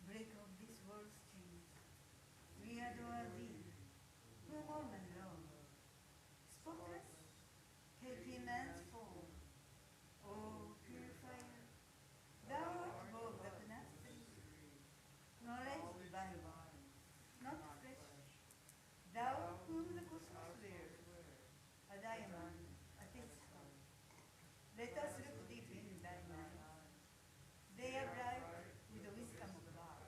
Break of this world's chains, we adore thee, whom all men love. Spotless, taking man's form, O purifier, thou art above the monastery, knowledge divine, not flesh, thou whom the cosmos wears, a diamond at its heart. Let us look deep in thine eyes. They are bright with the wisdom of God,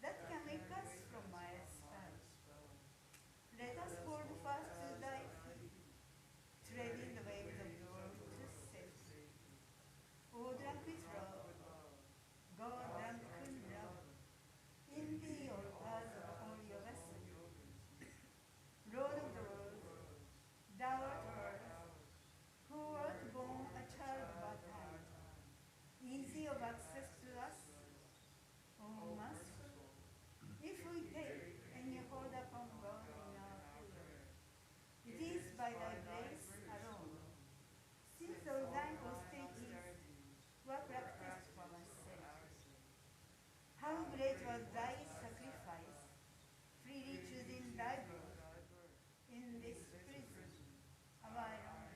that can make us from miles far. Let us hold fast to thy feet, treading the waves of the world to safety. O drunk with love, God drunken love, in thee all paths of all yogas. Lord of the world, thou art ours, who art born a child of our time, easy of access to us, O Master. If we take any hold upon God in our prayer, it is by thy grace alone, since all thine austerities were practiced for our sake. How great was thy sacrifice, freely choosing thy birth in this prison of our own,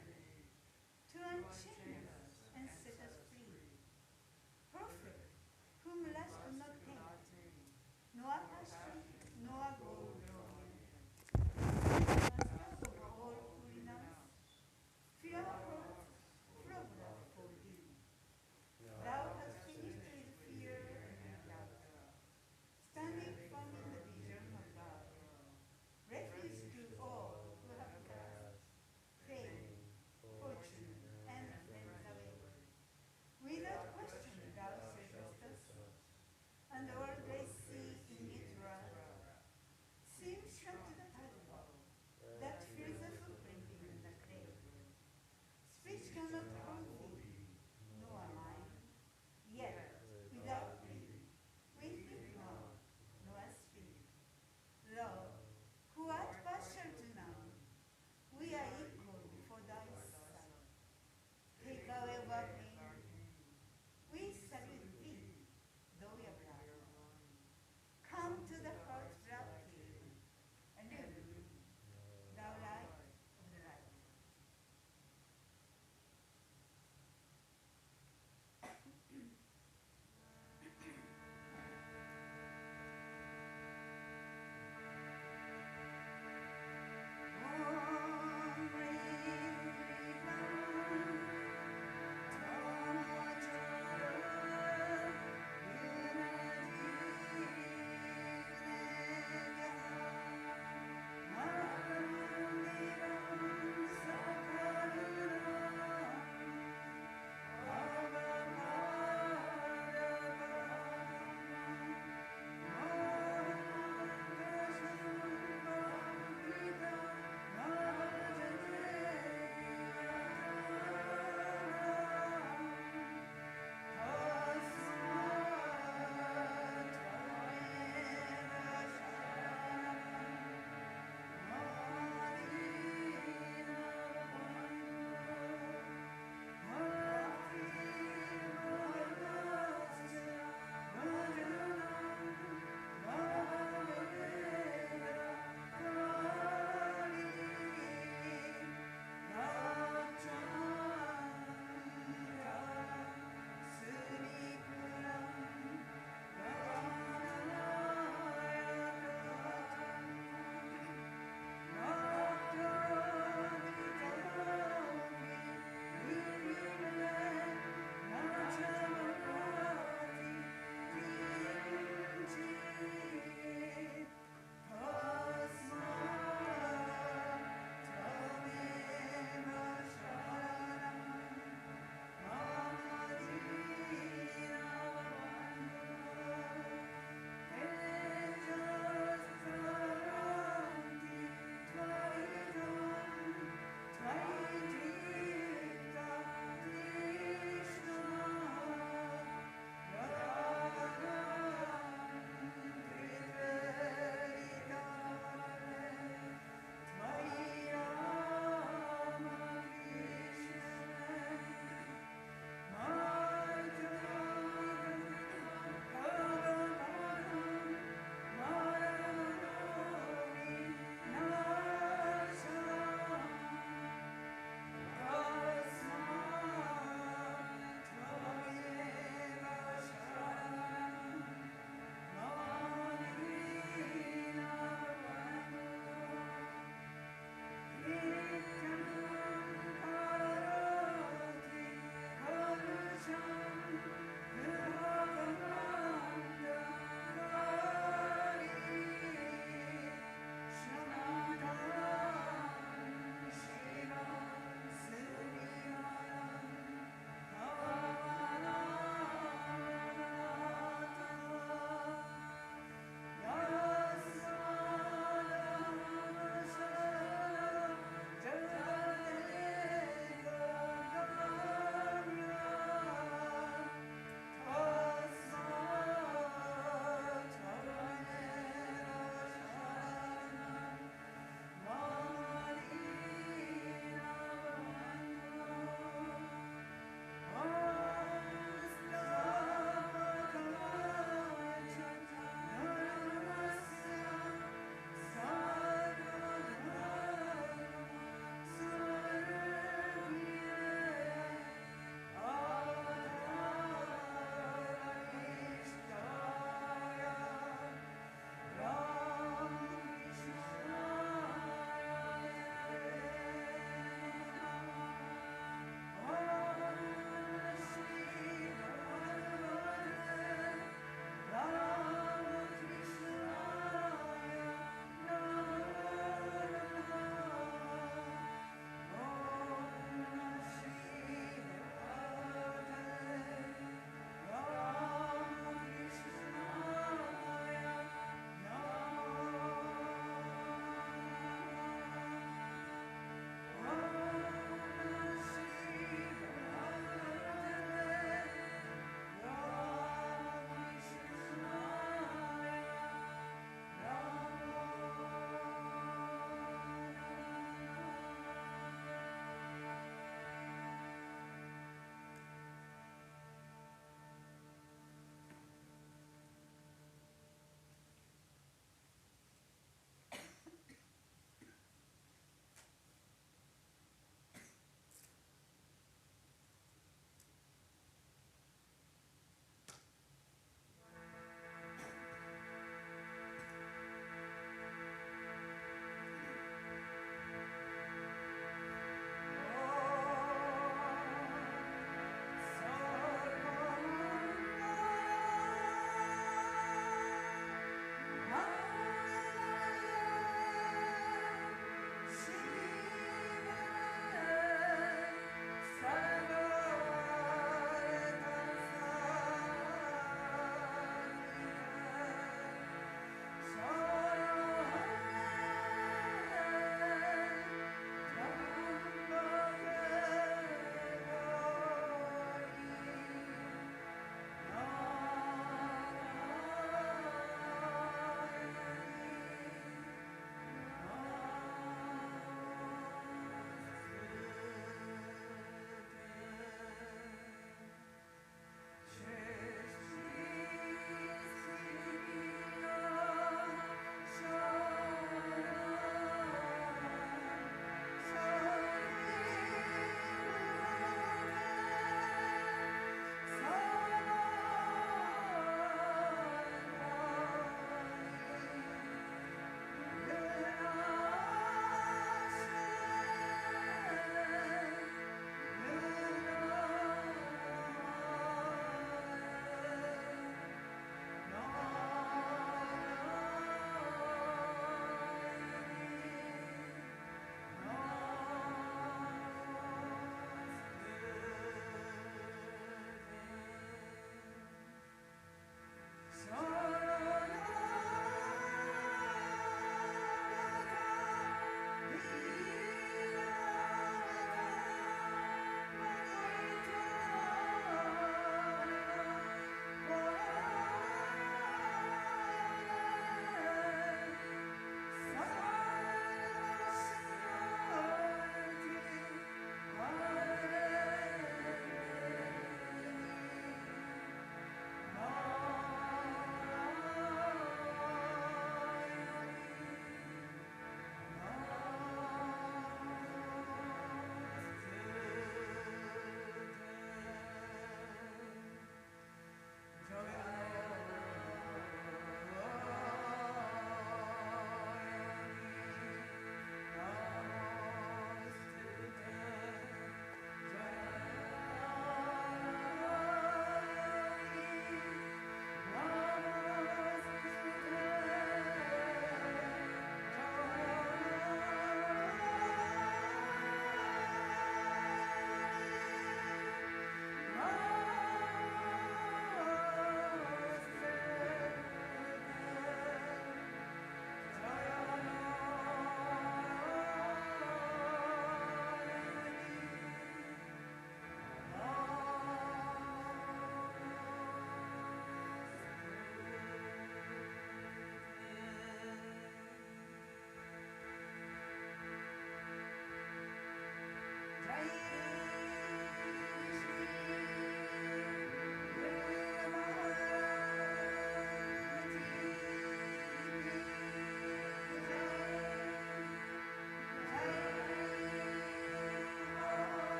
to unchain us and set us free. Prophet, whom lust could not tame, nor passion, nor gold drawn, master of all who renounce, fill our hearts full of love for thee. Thou hast finished with fear and doubt, standing firm in the vision of God, refuge to all who have cast fame, fortune, and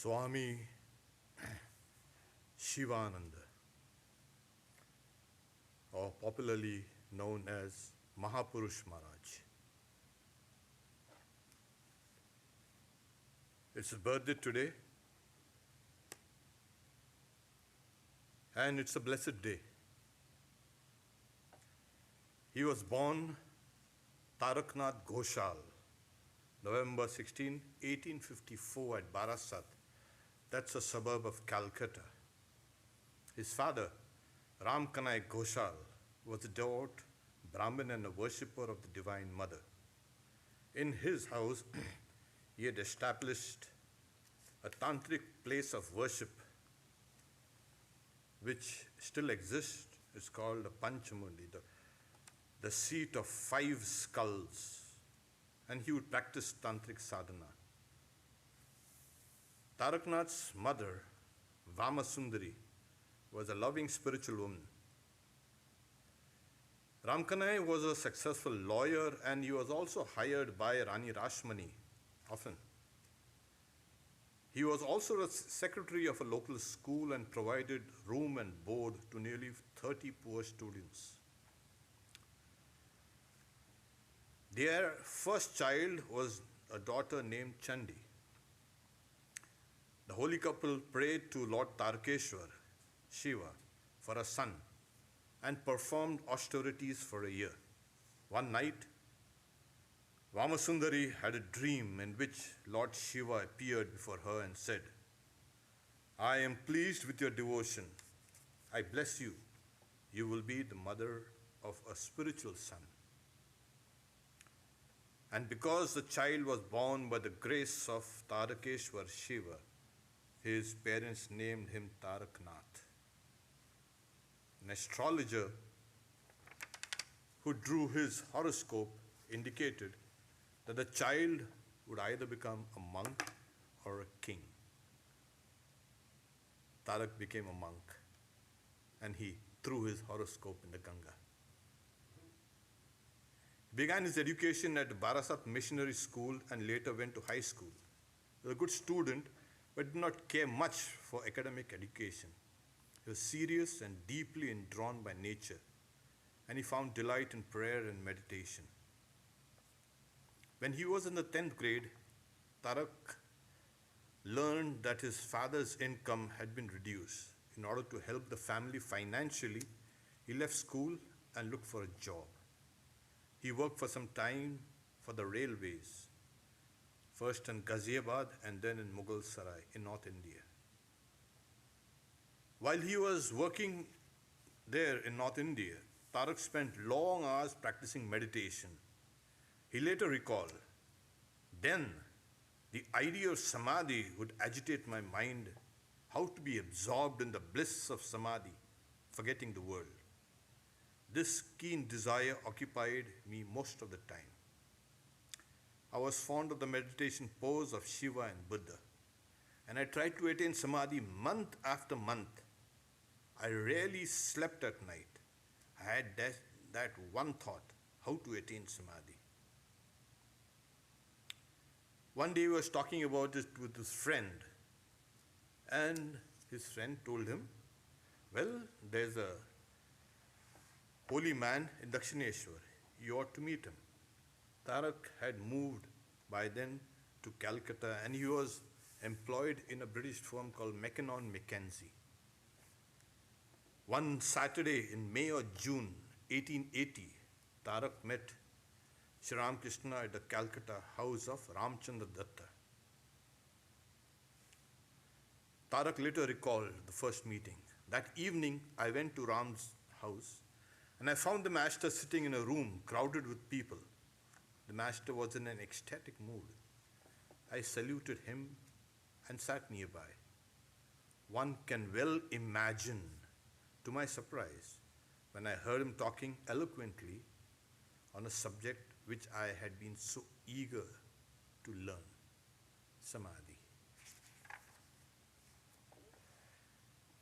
Swami Shivananda, or popularly known as Mahapurush Maharaj. It's his birthday today, and it's a blessed day. He was born Taraknath Ghoshal, November 16, 1854 at Barasat. That's a suburb of Calcutta. His father, Ram Kanai Ghoshal, was a devout Brahmin and a worshipper of the Divine Mother. In his house, he had established a tantric place of worship which still exists. It's called the Panchamundi, the seat of 5 skulls. And he would practice tantric sadhana. Taraknath's mother, Vamasundari, was a loving spiritual woman. Ramkanai was a successful lawyer, and he was also hired by Rani Rashmani often. He was also a secretary of a local school and provided room and board to nearly 30 poor students. Their first child was a daughter named Chandi. The holy couple prayed to Lord Tarkeshwar, Shiva, for a son and performed austerities for a year. One night, Vamasundari had a dream in which Lord Shiva appeared before her and said, "I am pleased with your devotion. I bless you. You will be the mother of a spiritual son." And because the child was born by the grace of Tarakeshwar Shiva, his parents named him Taraknath. An astrologer who drew his horoscope indicated that the child would either become a monk or a king. Tarak became a monk, and he threw his horoscope in the Ganga. He began his education at Barasat Missionary School and later went to high school. He was a good student, but did not care much for academic education. He was serious and deeply drawn by nature, and he found delight in prayer and meditation. When he was in the 10th grade, Tarak learned that his father's income had been reduced. In order to help the family financially, he left school and looked for a job. He worked for some time for the railways, first in Ghaziabad and then in Mughal Sarai in North India. While he was working there in North India, Tarak spent long hours practicing meditation. He later recalled, "Then the idea of samadhi would agitate my mind, how to be absorbed in the bliss of samadhi, forgetting the world. This keen desire occupied me most of the time. I was fond of the meditation pose of Shiva and Buddha, and I tried to attain samadhi month after month. I rarely slept at night. I had that one thought, how to attain samadhi." One day he was talking about it with his friend, and his friend told him, "Well, there's a holy man in Dakshineshwar. You ought to meet him." Tarak had moved by then to Calcutta, and he was employed in a British firm called Mackinnon Mackenzie. One Saturday in May or June 1880, Tarak met Sri Ramakrishna at the Calcutta house of Ramchandra Datta. Tarak later recalled the first meeting. "That evening, I went to Ram's house, and I found the master sitting in a room crowded with people. The master was in an ecstatic mood. I saluted him and sat nearby. One can well imagine, to my surprise, when I heard him talking eloquently on a subject which I had been so eager to learn, samadhi."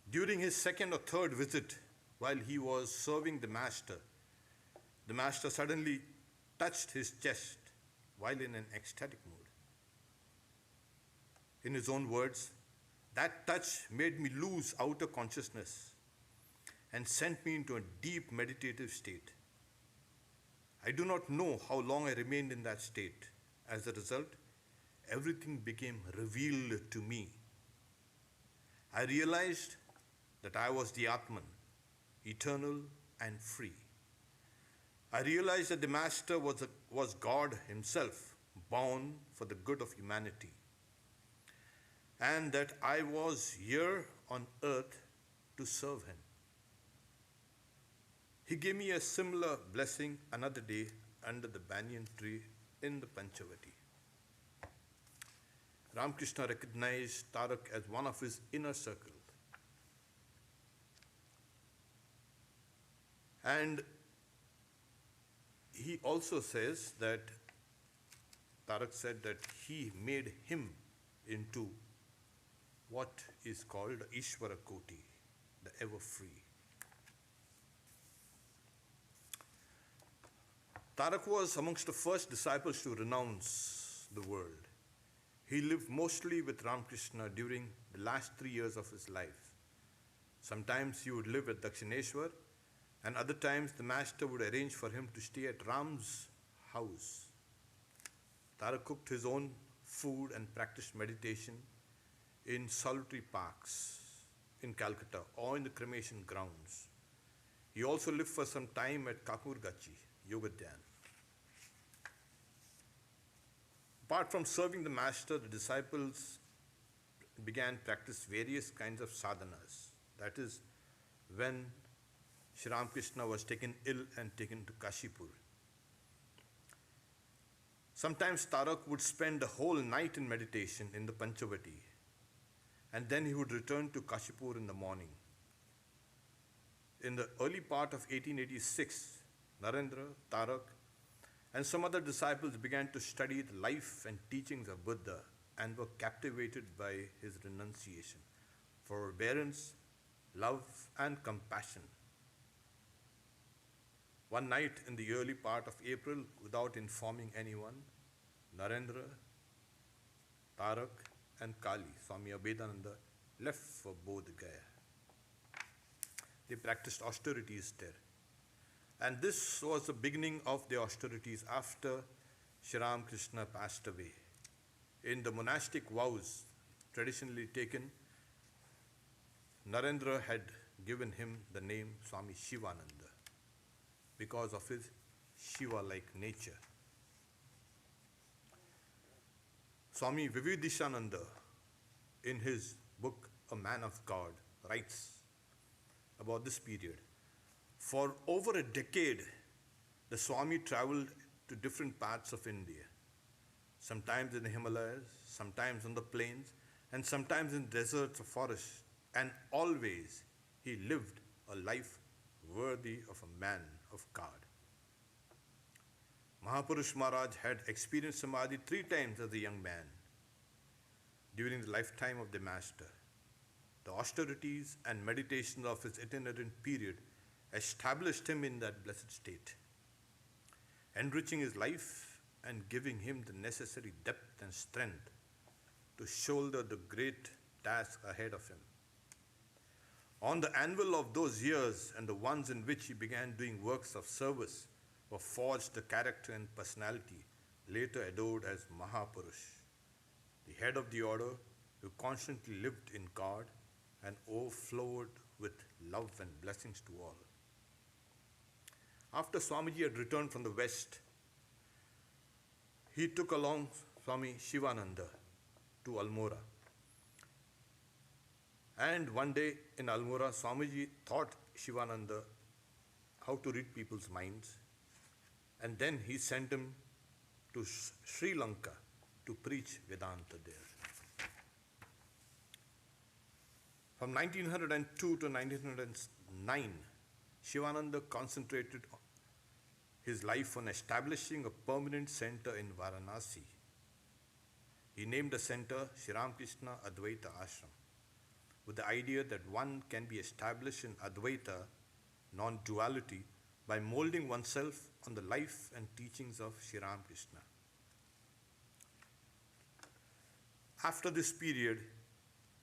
During his second or third visit, while he was serving the master suddenly touched his chest while in an ecstatic mood. In his own words, That touch made me lose outer consciousness and sent me into a deep meditative state. I do not know how long I remained in that state. As a result, everything became revealed to me. I realized that I was the Atman, eternal and free. I realized that the Master was God himself, born for the good of humanity, and that I was here on earth to serve him. He gave me a similar blessing another day under the banyan tree in the Panchavati. Ramakrishna recognized Tarak as one of his inner circle. And he also says that Tarak said that he made him into what is called Ishvara Koti, the ever free. Tarak was amongst the first disciples to renounce the world. He lived mostly with Ramakrishna during the last 3 years of his life. Sometimes he would live at Dakshineshwar, and other times the Master would arrange for him to stay at Ram's house. Tarak cooked his own food and practiced meditation in solitary parks in Calcutta or in the cremation grounds. He also lived for some time at Kakurgachi, Yogadhyan. Apart from serving the Master, the disciples began practice various kinds of sadhanas. That is, when Sri Ramakrishna was taken ill and taken to Kashipur. Sometimes Tarak would spend a whole night in meditation in the Panchavati, and then he would return to Kashipur in the morning. In the early part of 1886, Narendra, Tarak, and some other disciples began to study the life and teachings of Buddha and were captivated by his renunciation, forbearance, love, and compassion. One night in the early part of April, without informing anyone, Narendra, Tarak, and Kali, Swami Abhedananda, left for Bodh Gaya. They practiced austerities there. And this was the beginning of the austerities after Sri Ramakrishna passed away. In the monastic vows traditionally taken, Narendra had given him the name Swami Shivananda because of his Shiva-like nature. Swami Vivedishananda, in his book A Man of God, writes about this period. For over a decade, the Swami traveled to different parts of India, sometimes in the Himalayas, sometimes on the plains, and sometimes in deserts or forests, and always he lived a life worthy of a man of God. Mahapurush Maharaj had experienced Samadhi 3 times as a young man during the lifetime of the Master. The austerities and meditation of his itinerant period established him in that blessed state, enriching his life and giving him the necessary depth and strength to shoulder the great task ahead of him. On the anvil of those years and the ones in which he began doing works of service were forged the character and personality later adored as Mahapurush, the head of the order who constantly lived in God and overflowed with love and blessings to all. After Swamiji had returned from the West, he took along Swami Shivananda to Almora. And one day in Almora, Swamiji taught Shivananda how to read people's minds, and then he sent him to Sri Lanka to preach Vedanta there. From 1902 to 1909, Shivananda concentrated his life on establishing a permanent center in Varanasi. He named the center Sri Ramakrishna Advaita Ashram, with the idea that one can be established in Advaita, non-duality, by molding oneself on the life and teachings of Sri Ramakrishna. After this period,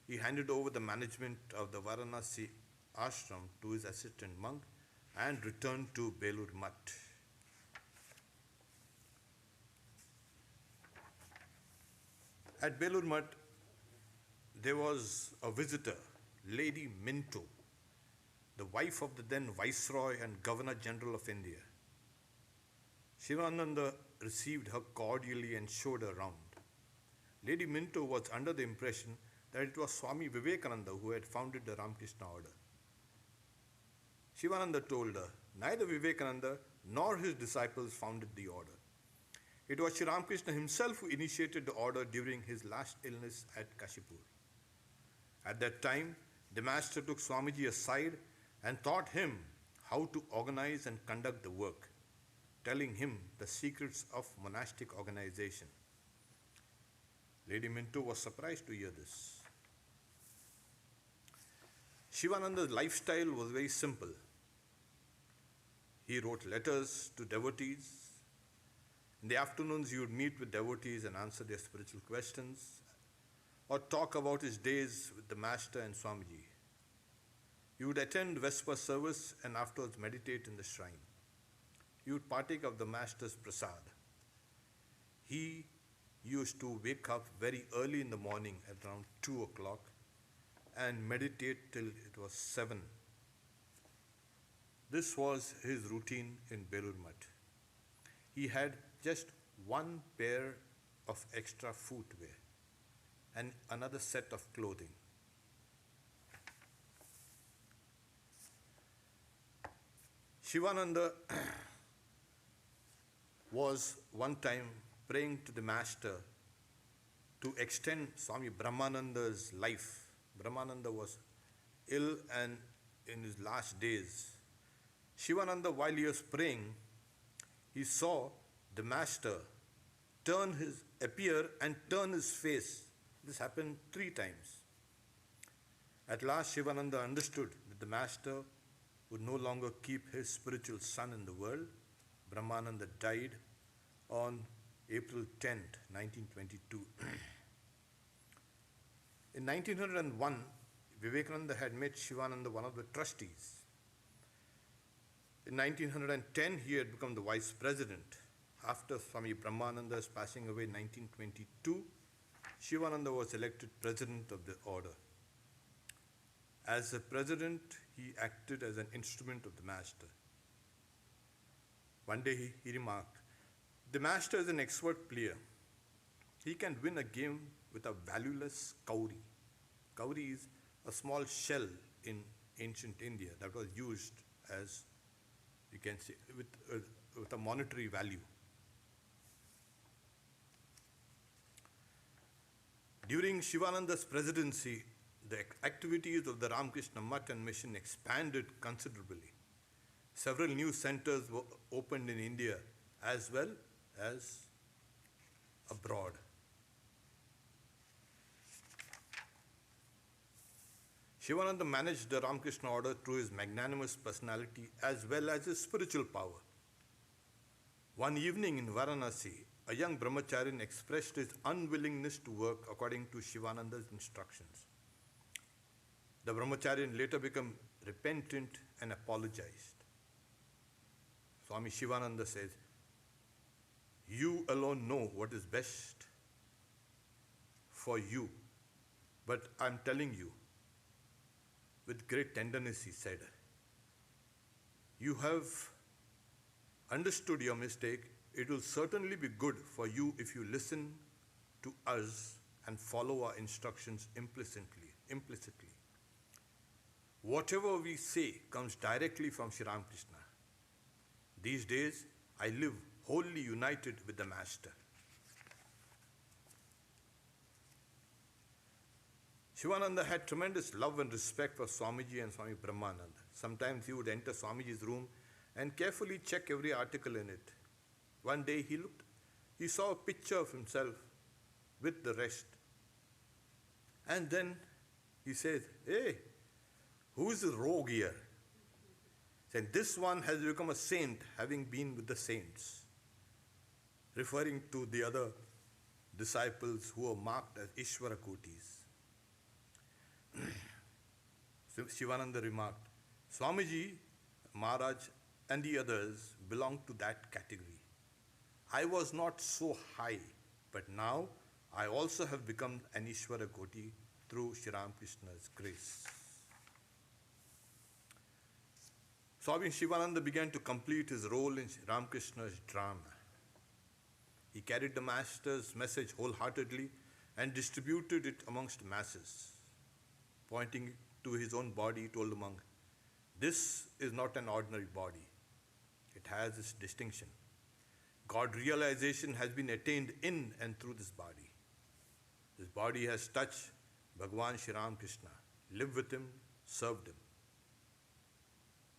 he handed over the management of the Varanasi ashram to his assistant monk and returned to Belur Mutt. At Belur Mutt, there was a visitor, Lady Minto, the wife of the then Viceroy and Governor General of India. Shivananda received her cordially and showed her around. Lady Minto was under the impression that it was Swami Vivekananda who had founded the Ramakrishna order. Shivananda told her, neither Vivekananda nor his disciples founded the order. It was Sri Ramakrishna himself who initiated the order during his last illness at Kashipur. At that time, the master took Swamiji aside and taught him how to organize and conduct the work, telling him the secrets of monastic organization. Lady Minto was surprised to hear this. Shivananda's lifestyle was very simple. He wrote letters to devotees. In the afternoons, he would meet with devotees and answer their spiritual questions or talk about his days with the Master and Swamiji. He would attend Vesper service and afterwards meditate in the shrine. He would partake of the Master's prasad. He used to wake up very early in the morning at around 2 o'clock and meditate till it was 7. This was his routine in Belur Mutt. He had just one pair of extra footwear and another set of clothing. Shivananda was one time praying to the Master to extend Swami Brahmananda's life. Brahmananda was ill and in his last days. Shivananda, while he was praying, he saw the Master appear and turn his face. This happened 3 times. At last, Shivananda understood that the Master would no longer keep his spiritual son in the world. Brahmananda died on April 10th, 1922. In 1901, Vivekananda had made Shivananda one of the trustees. In 1910, he had become the vice president. After Swami Brahmananda's passing away in 1922, Shivananda was elected president of the order. As a president, he acted as an instrument of the Master. One day he remarked, the Master is an expert player. He can win a game with a valueless cowrie. Cowrie is a small shell in ancient India that was used as, you can say, with a monetary value. During Shivananda's presidency, the activities of the Ramakrishna Mutt and Mission expanded considerably. Several new centers were opened in India as well as abroad. Shivananda managed the Ramakrishna order through his magnanimous personality as well as his spiritual power. One evening in Varanasi, a young brahmacharian expressed his unwillingness to work according to Shivananda's instructions. The brahmacharian later became repentant and apologized. Swami Shivananda says, you alone know what is best for you, but I'm telling you, with great tenderness he said, you have understood your mistake. It will certainly be good for you if you listen to us and follow our instructions implicitly. Whatever we say comes directly from Sri Ramakrishna. These days, I live wholly united with the Master. Shivananda had tremendous love and respect for Swamiji and Swami Brahmananda. Sometimes he would enter Swamiji's room and carefully check every article in it. One day he saw a picture of himself with the rest. And then he said, hey, who is the rogue here? He said, this one has become a saint, having been with the saints, referring to the other disciples who were marked as Ishvara Kotis. Shivananda remarked, Swamiji, Maharaj, and the others belong to that category. I was not so high, but now I also have become an Ishvara Koti through Shri Ramakrishna's grace. Swami Shivananda began to complete his role in Ramakrishna's drama. He carried the Master's message wholeheartedly and distributed it amongst masses. Pointing to his own body, he told the monk, this is not an ordinary body. It has its distinction. God realization has been attained in and through this body. This body has touched Bhagavan Shri Ramakrishna, lived with him, served him.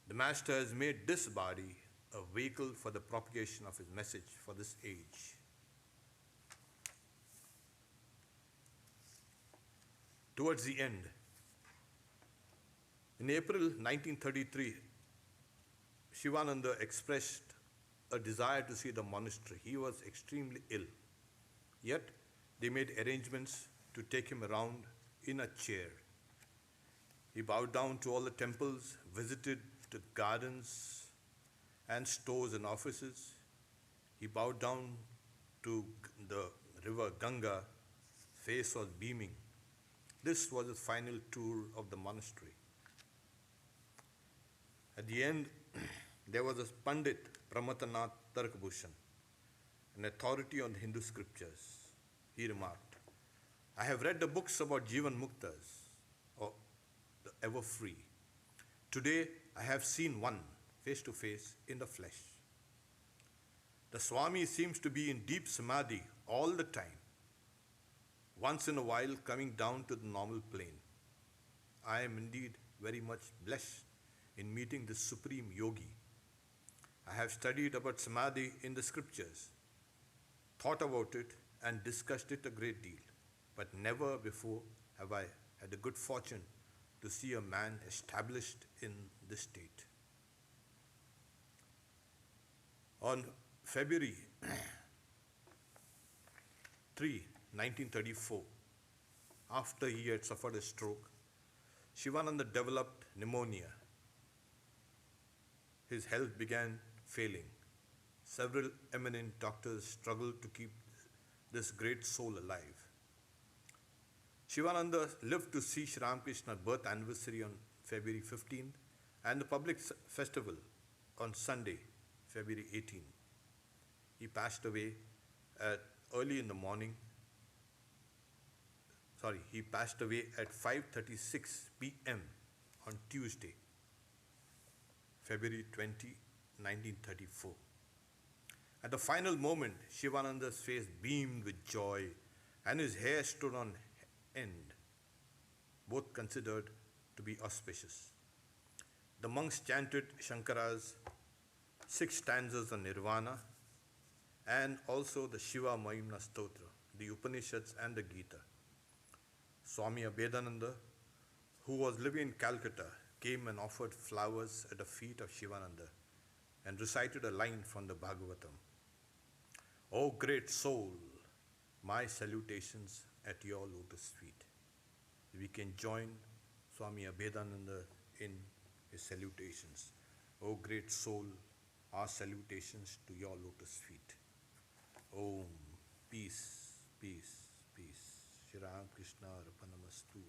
The Master has made this body a vehicle for the propagation of his message for this age. Towards the end, in April 1933, Shivananda expressed a desire to see the monastery. He was extremely ill. Yet, they made arrangements to take him around in a chair. He bowed down to all the temples, visited the gardens and stores and offices. He bowed down to the river Ganga. Face was beaming. This was his final tour of the monastery. At the end, there was a Pandit, Pramatanath Tarkbhushan, an authority on Hindu scriptures. He remarked, I have read the books about Jivan Muktas, or the ever free. Today, I have seen one, face to face, in the flesh. The Swami seems to be in deep samadhi all the time, once in a while coming down to the normal plane. I am indeed very much blessed in meeting this supreme yogi. I have studied about samadhi in the scriptures, thought about it and discussed it a great deal, but never before have I had the good fortune to see a man established in this state. On February 3, 1934, after he had suffered a stroke, Shivananda developed pneumonia. His health began failing. Several eminent doctors struggled to keep this great soul alive. Shivananda lived to see Shri Ramakrishna's birth anniversary on February 15th and the public festival on Sunday, February 18th. He passed away early in the morning. He passed away at 5:36 p.m. on Tuesday, February 20, 1934. At the final moment, Shivananda's face beamed with joy and his hair stood on end, both considered to be auspicious. The monks chanted Shankara's 6 stanzas on Nirvana and also the Shiva Mahimna Stotra, the Upanishads and the Gita. Swami Abhedananda, who was living in Calcutta, came and offered flowers at the feet of Shivananda and recited a line from the Bhagavatam. O great soul, my salutations at your lotus feet. We can join Swami Abhedananda in his salutations. O great soul, our salutations to your lotus feet. Om, peace, peace, peace. Shri Ram Krishna Arpanamastu.